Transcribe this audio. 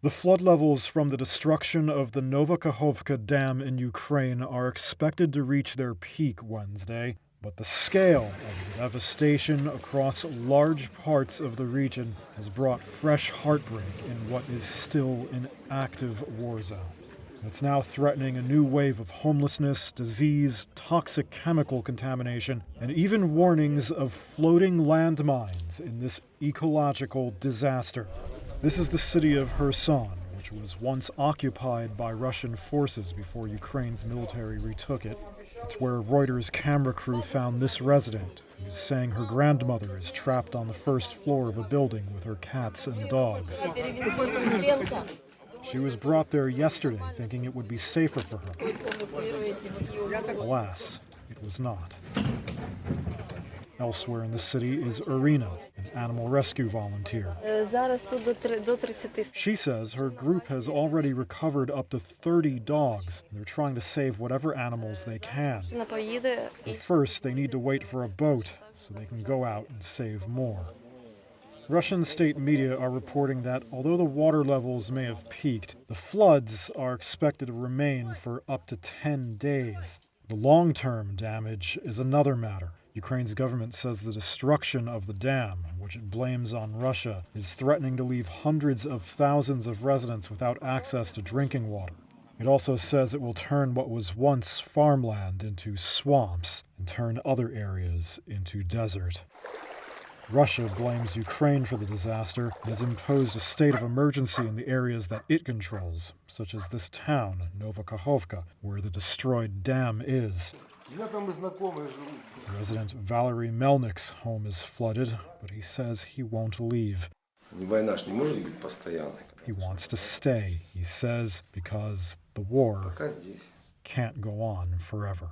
The flood levels from the destruction of the Kahovka Dam in Ukraine are expected to reach their peak Wednesday, but the scale of the devastation across large parts of the region has brought fresh heartbreak in what is still an active war zone. It's now threatening a new wave of homelessness, disease, toxic chemical contamination, and even warnings of floating landmines in this ecological disaster. This is the city of Kherson, which was once occupied by Russian forces before Ukraine's military retook it. It's where Reuters' camera crew found this resident, who's saying her grandmother is trapped on the first floor of a building with her cats and dogs. She was brought there yesterday thinking it would be safer for her. Alas, it was not. Elsewhere in the city is Irina, an animal rescue volunteer. She says her group has already recovered up to 30 dogs. They're trying to save whatever animals they can. But first, they need to wait for a boat so they can go out and save more. Russian state media are reporting that although the water levels may have peaked, the floods are expected to remain for up to 10 days. The long-term damage is another matter. Ukraine's government says the destruction of the dam, which it blames on Russia, is threatening to leave hundreds of thousands of residents without access to drinking water. It also says it will turn what was once farmland into swamps and turn other areas into desert. Russia blames Ukraine for the disaster and has imposed a state of emergency in the areas that it controls, such as this town, Kahovka, where the destroyed dam is. Resident Valery Melnik's home is flooded, but he says he won't leave. He wants to stay, he says, because the war can't go on forever.